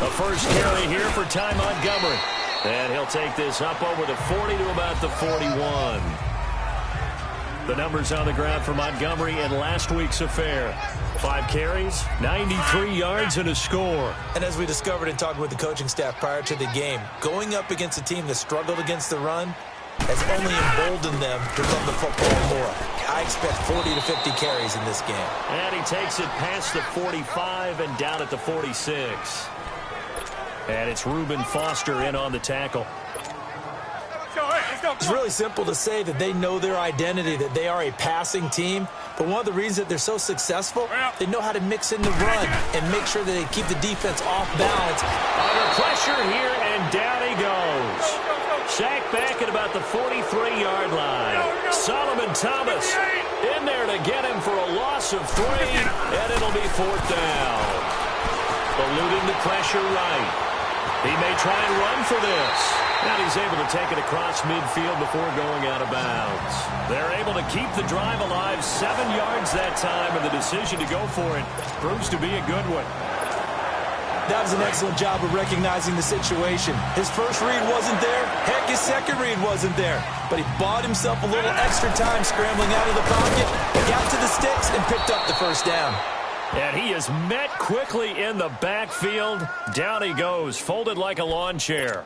A first carry here for Ty Montgomery. And he'll take this up over the 40 to about the 41. The numbers on the ground for Montgomery in last week's affair. 5 carries, 93 yards, and a score. And as we discovered in talking with the coaching staff prior to the game, going up against a team that struggled against the run has only emboldened them to run the football more. I expect 40 to 50 carries in this game. And he takes it past the 45 and down at the 46. And it's Reuben Foster in on the tackle. It's really simple to say that they know their identity, that they are a passing team. But one of the reasons that they're so successful, they know how to mix in the run and make sure that they keep the defense off balance. Under pressure here, and down he goes. Sacked back at about the 43-yard line. Solomon Thomas in there to get him for a loss of 3, and it'll be 4th down. Eluding the pressure right. He may try and run for this. And he's able to take it across midfield before going out of bounds. They're able to keep the drive alive, 7 yards that time, and the decision to go for it proves to be a good one. That was an excellent job of recognizing the situation. His first read wasn't there. Heck, his second read wasn't there. But he bought himself a little extra time scrambling out of the pocket, got to the sticks, and picked up the first down. And he is met quickly in the backfield. Down he goes, folded like a lawn chair.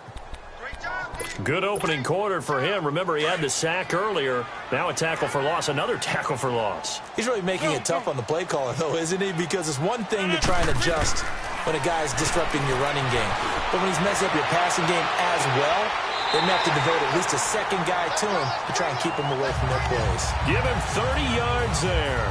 Good opening quarter for him. Remember, he had the sack earlier. Now a tackle for loss, another tackle for loss. He's really making it tough on the play caller, though, isn't he? Because it's one thing to try and adjust when a guy is disrupting your running game. But when he's messing up your passing game as well, they may have to devote at least a second guy to him to try and keep him away from their plays. Give him 30 yards there.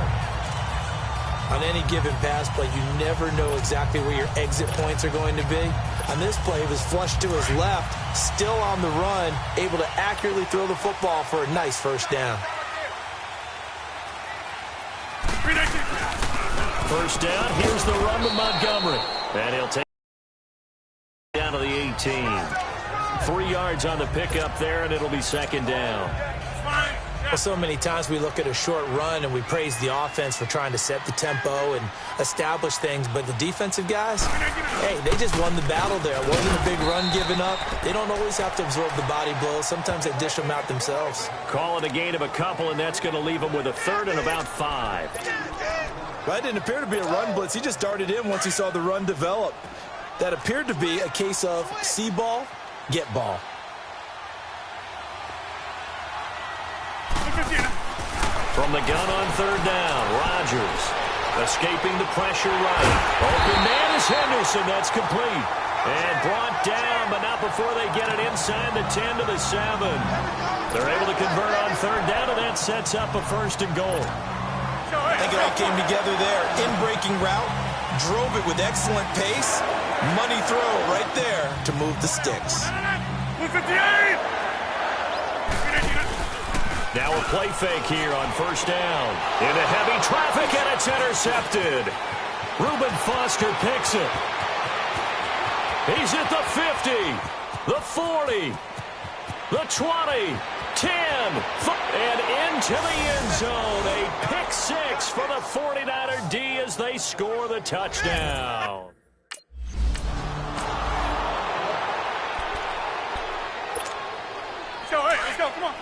On any given pass play, you never know exactly where your exit points are going to be. On this play, he was flushed to his left, still on the run, able to accurately throw the football for a nice first down. First down, here's the run with Montgomery. And he'll take it down to the 18. 3 yards on the pickup there, and it'll be 2nd down. Well, so many times we look at a short run and we praise the offense for trying to set the tempo and establish things, but the defensive guys, hey, they just won the battle there. It wasn't a big run given up. They don't always have to absorb the body blows. Sometimes they dish them out themselves. Call it a gain of a couple, and that's going to leave them with a 3rd and about 5. That didn't appear to be a run blitz. He just darted in once he saw the run develop. That appeared to be a case of see ball, get ball. From the gun on 3rd down, Rodgers escaping the pressure right. Open man is Henderson. That's complete. And brought down, but not before they get it inside the 10 to the 7. They're able to convert on 3rd down, and that sets up a 1st and goal. I think it all came together there. In-breaking route, drove it with excellent pace. Money throw right there to move the sticks. Now a play fake here on 1st down. Into heavy traffic, and it's intercepted. Reuben Foster picks it. He's at the 50, the 40, the 20, 10, and into the end zone. A pick 6 for the 49er D as they score the touchdown. Let's go, come on.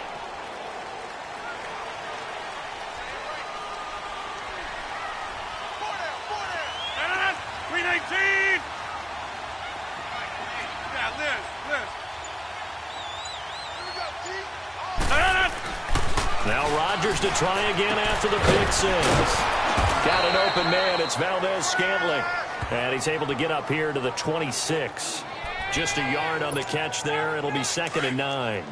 Now Rodgers to try again after the pick 6. Got an open man. It's Valdez-Scantling. And he's able to get up here to the 26. Just a yard on the catch there. It'll be 2nd and 9.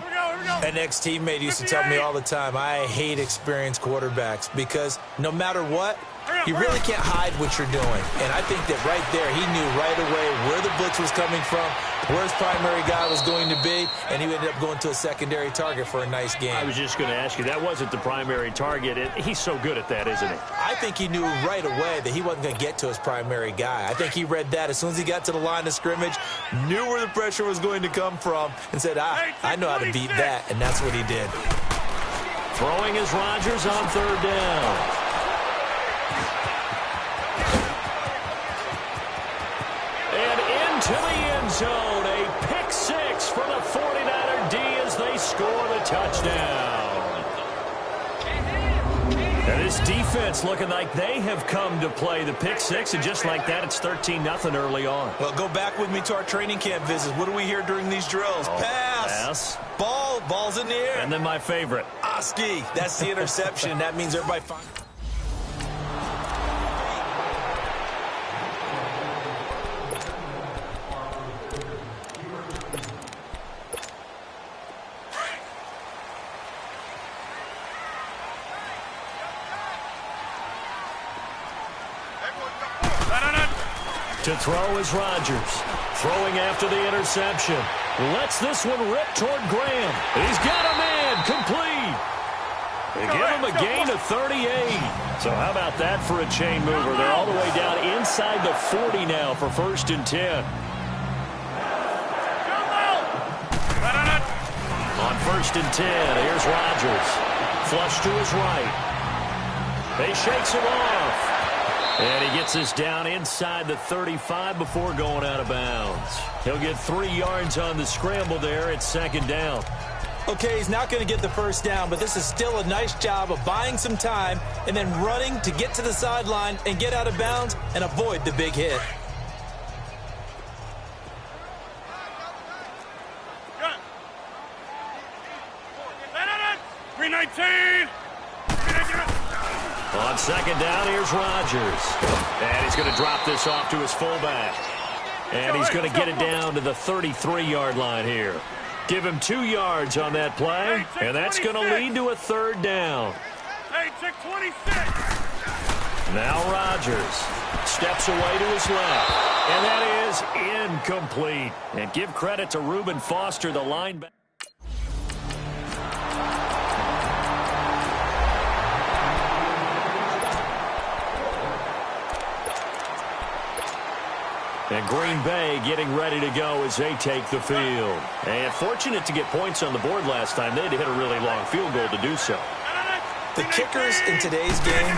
An ex-teammate used to tell me all the time, I hate experienced quarterbacks because no matter what, you really can't hide what you're doing. And I think that right there, he knew right away where the blitz was coming from, where his primary guy was going to be, and he ended up going to a secondary target for a nice game. I was just going to ask you, that wasn't the primary target. He's so good at that, isn't he? I think he knew right away that he wasn't going to get to his primary guy. I think he read that as soon as he got to the line of scrimmage, knew where the pressure was going to come from, and said, I know how to beat that, and that's what he did. Throwing is Rodgers on 3rd down. To the touchdown. And this defense looking like they have come to play the pick six, and just like that, it's 13-0 early on. Well, go back with me to our training camp visits. What do we hear during these drills? Pass. Ball's in the air. And then my favorite. Oski. That's the interception. That means everybody finds. To throw is Rodgers. Throwing after the interception. Lets this one rip toward Graham. He's got a man. Complete. They give him a gain of 38. So how about that for a chain mover? They're all the way down inside the 40 now for 1st and 10. On 1st and 10, here's Rodgers. Flush to his right. He shakes him off. And he gets this down inside the 35 before going out of bounds. He'll get 3 yards on the scramble there. It's 2nd down. Okay, he's not going to get the first down, but this is still a nice job of buying some time and then running to get to the sideline and get out of bounds and avoid the big hit. On 2nd down, here's Rodgers. And he's going to drop this off to his fullback. And he's going to get it down to the 33-yard line here. Give him 2 yards on that play, and that's going to lead to a 3rd down. Now Rodgers steps away to his left. And that is incomplete. And give credit to Reuben Foster, the linebacker. And Green Bay getting ready to go as they take the field. And fortunate to get points on the board last time. They had to hit a really long field goal to do so. The kickers in today's game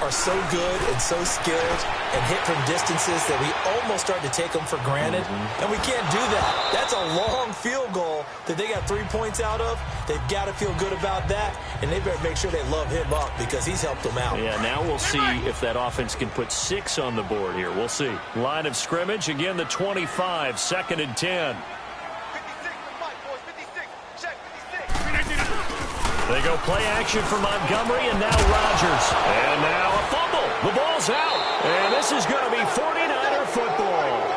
are so good and so skilled and hit from distances that we almost start to take them for granted. And we can't do that. That's a long field goal that they got 3 points out of. They've got to feel good about that, and they better make sure they love him up because he's helped them out. Yeah, now we'll see if that offense can put 6 on the board here. We'll see. Line of scrimmage, again the 25, 2nd and 10. They go play action for Montgomery, and now Rodgers. And now a fumble. The ball's out. And this is going to be 49er football.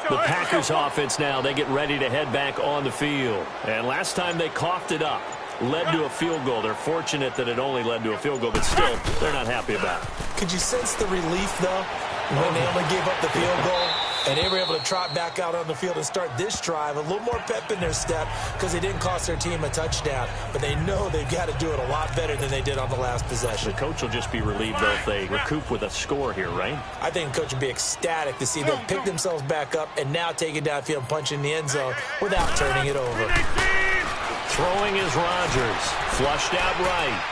The Packers offense now, they get ready to head back on the field. And last time they coughed it up, led to a field goal. They're fortunate that it only led to a field goal, but still, they're not happy about it. Could you sense the relief, though, when they only gave up the field goal? And they were able to trot back out on the field and start this drive. A little more pep in their step because they didn't cost their team a touchdown. But they know they've got to do it a lot better than they did on the last possession. The coach will just be relieved, though, if they recoup with a score here, right? I think the coach would be ecstatic to see them pick themselves back up and now take it downfield and punch in the end zone without turning it over. Throwing is Rodgers. Flushed out right.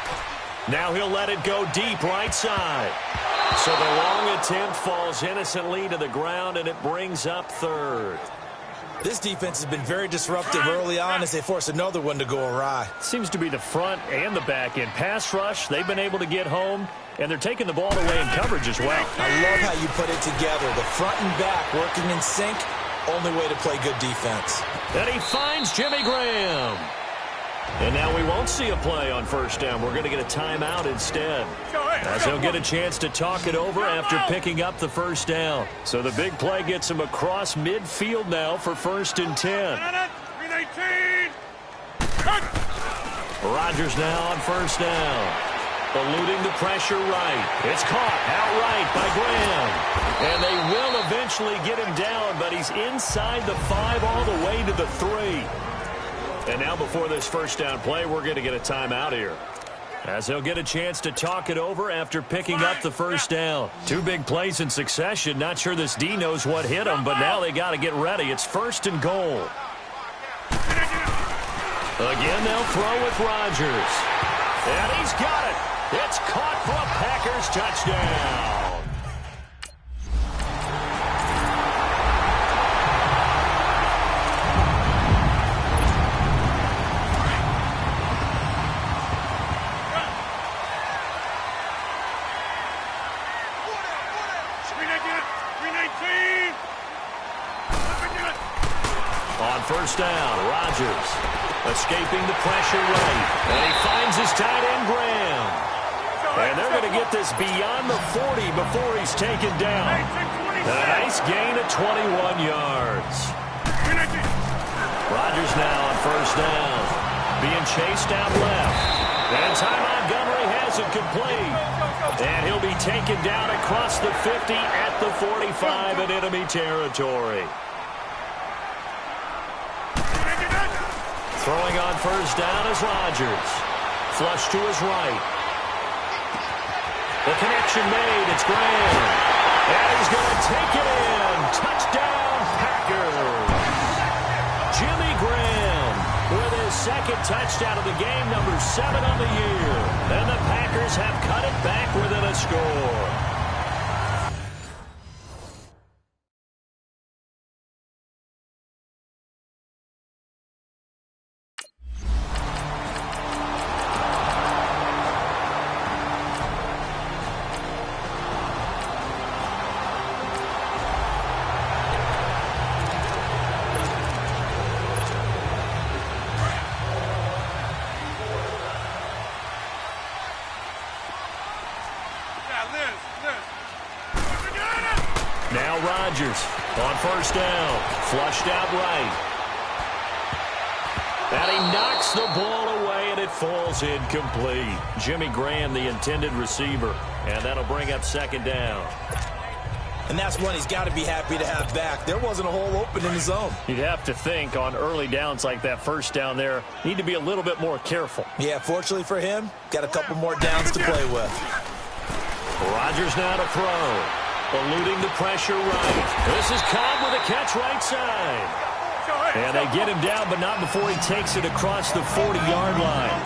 Now he'll let it go deep right side. So the long attempt falls innocently to the ground, and it brings up 3rd. This defense has been very disruptive early on as they force another one to go awry. Seems to be the front and the back end. Pass rush, they've been able to get home, and they're taking the ball away in coverage as well. I love how you put it together. The front and back working in sync, only way to play good defense. And he finds Jimmy Graham. And now we won't see a play on 1st down. We're going to get a timeout instead, as he'll get a chance to talk it over after picking up the 1st down. So the big play gets him across midfield now for 1st and 10. Rodgers now on 1st down. Eluding the pressure right. It's caught outright by Graham. And they will eventually get him down, but he's inside the 5 all the way to the 3. And now before this 1st down play, we're going to get a timeout here. As he'll get a chance to talk it over after picking up the first down. 2 big plays in succession. Not sure this D knows what hit him, but now they got to get ready. It's 1st and goal. Again, they'll throw with Rodgers. And he's got it. It's caught for a Packers touchdown. On first down, Rodgers escaping the pressure right. And he finds his tight end, Graham. And they're going to get this beyond the 40 before he's taken down. A nice gain of 21 yards. Rodgers now on first down. Being chased out left. And Ty Montgomery has it complete. And he'll be taken down across the 50 at the 45 in enemy territory. Throwing on first down is Rodgers. Flush to his right. The connection made. It's Graham. And he's going to take it in. Touchdown, Packers. Jimmy Graham with his 2nd touchdown of the game, number 7 on the year. And the Packers have cut it back within a score. Now Rodgers on first down. Flushed out right. And he knocks the ball away, and it falls incomplete. Jimmy Graham, the intended receiver. And that'll bring up 2nd down. And that's one he's got to be happy to have back. There wasn't a hole open in the zone. You'd have to think on early downs like that first down there, need to be a little bit more careful. Yeah, fortunately for him, got a couple more downs to play with. Rodgers now to throw. Eluding the pressure right. This is Cobb with a catch right side. And they get him down, but not before he takes it across the 40-yard line.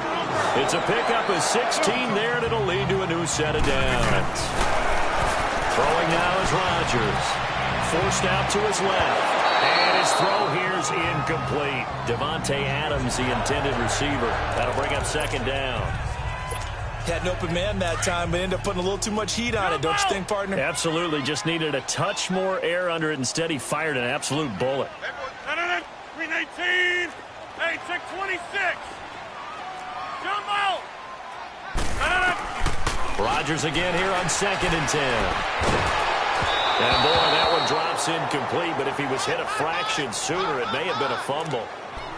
It's a pickup of 16 there, and it'll lead to a new set of downs. Throwing now is Rodgers. Forced out to his left. And his throw here's incomplete. Devontae Adams, the intended receiver. That'll bring up 2nd down. Had an open man that time, but ended up putting a little too much heat on it, don't you think, partner? Absolutely. Just needed a touch more air under it. Instead, he fired an absolute bullet. 319. Hey, check 26. Jump out. Rodgers again here on 2nd and 10. And boy, that one drops incomplete, but if he was hit a fraction sooner, it may have been a fumble.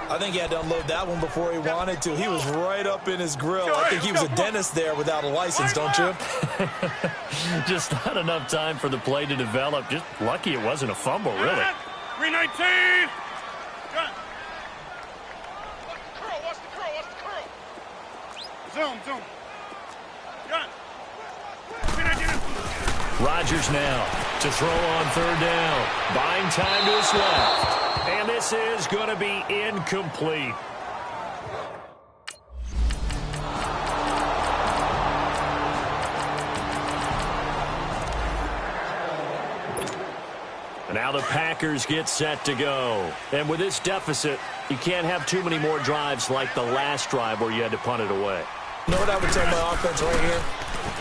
I think he had to unload that one before he wanted to. He was right up in his grill. I think he was a dentist there without a license, don't you? Just not enough time for the play to develop. Just lucky it wasn't a fumble, really. 319. Zoom. Rodgers now to throw on 3rd down. Buying time to his left. And this is going to be incomplete. Now the Packers get set to go. And with this deficit, you can't have too many more drives like the last drive where you had to punt it away. You know what I would tell my offense right here?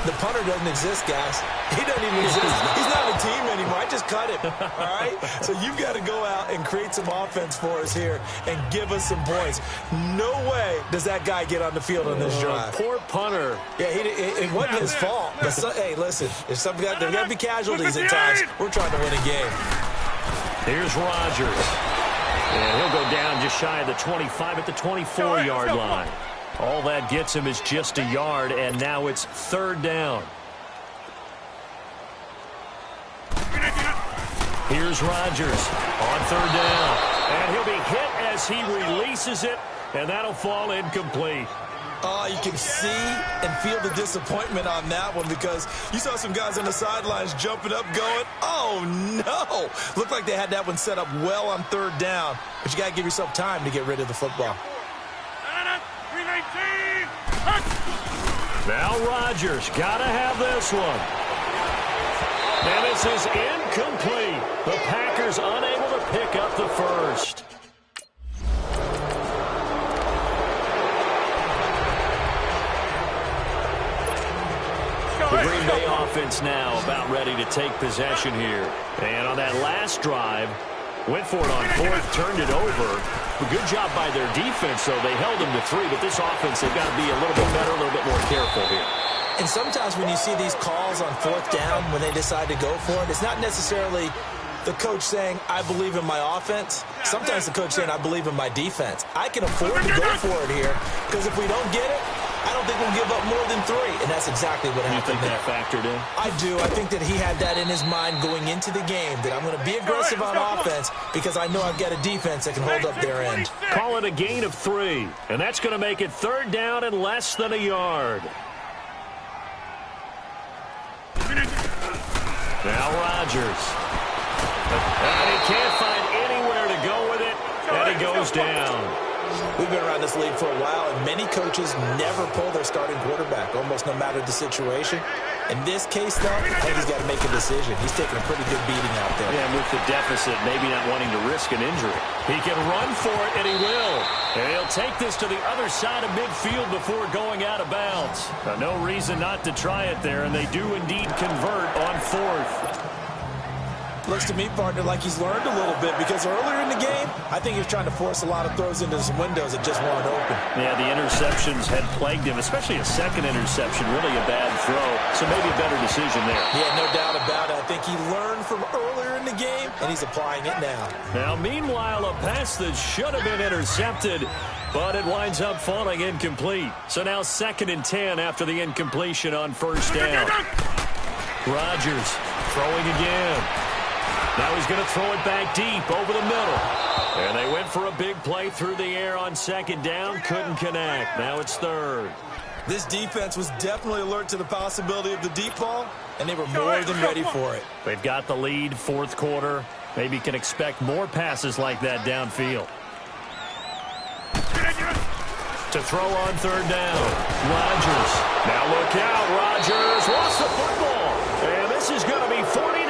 The punter doesn't exist, guys. He doesn't even exist. He's not a team anymore. I just cut him, all right? So you've got to go out and create some offense for us here and give us some points. No way does that guy get on the field on this drive. Poor punter. Yeah, it wasn't his fault. But hey, listen, there's there got to be casualties at times. We're trying to win a game. Here's Rodgers. And he'll go down just shy of the 25 at the 24-yard line. All that gets him is just a yard, and now it's 3rd down. Here's Rodgers on 3rd down. And he'll be hit as he releases it, and that'll fall incomplete. Oh, you can see and feel the disappointment on that one because you saw some guys on the sidelines jumping up going, oh, no. Looked like they had that one set up well on third down, but you got to give yourself time to get rid of the football. Now Rodgers got to have this one. And this is incomplete. The Packers unable to pick up the first. The Green Bay offense now about ready to take possession here. And on that last drive, went for it on fourth, turned it over. A good job by their defense, though. They held them to 3, but this offense, they've got to be a little bit better, a little bit more careful here. And sometimes when you see these calls on fourth down, when they decide to go for it, it's not necessarily the coach saying, I believe in my offense. Sometimes the coach saying, I believe in my defense. I can afford to go for it here because if we don't get it, I don't think we'll give up more than 3, and that's exactly what happened there. You think that factored in? I do. I think that he had that in his mind going into the game, that I'm going to be aggressive on offense because I know I've got a defense that can hold up their end. Call it a gain of 3, and that's going to make it third down and less than a yard. Now Rodgers. And he can't find anywhere to go with it, and he goes down. We've been around this league for a while, and many coaches never pull their starting quarterback, almost no matter the situation. In this case, though, I think he's got to make a decision. He's taking a pretty good beating out there. Yeah, with the deficit, maybe not wanting to risk an injury. He can run for it, and he will. And he'll take this to the other side of midfield before going out of bounds. Now, no reason not to try it there, and they do indeed convert on fourth. Looks to me, partner, like he's learned a little bit because earlier in the game, I think he was trying to force a lot of throws into some windows that just weren't open. Yeah, the interceptions had plagued him, especially a second interception, really a bad throw. So maybe a better decision there. Yeah, no doubt about it. I think he learned from earlier in the game, and he's applying it now. Now, meanwhile, a pass that should have been intercepted, but it winds up falling incomplete. So now 2nd and 10 after the incompletion on first down. Rodgers throwing again. Now he's going to throw it back deep over the middle. And they went for a big play through the air on 2nd down. Couldn't connect. Now it's 3rd. This defense was definitely alert to the possibility of the deep ball, and they were more than ready for it. They've got the lead, 4th quarter. Maybe can expect more passes like that downfield. To throw on 3rd down. Rodgers. Now look out. Rodgers lost the football. And this is going to be 40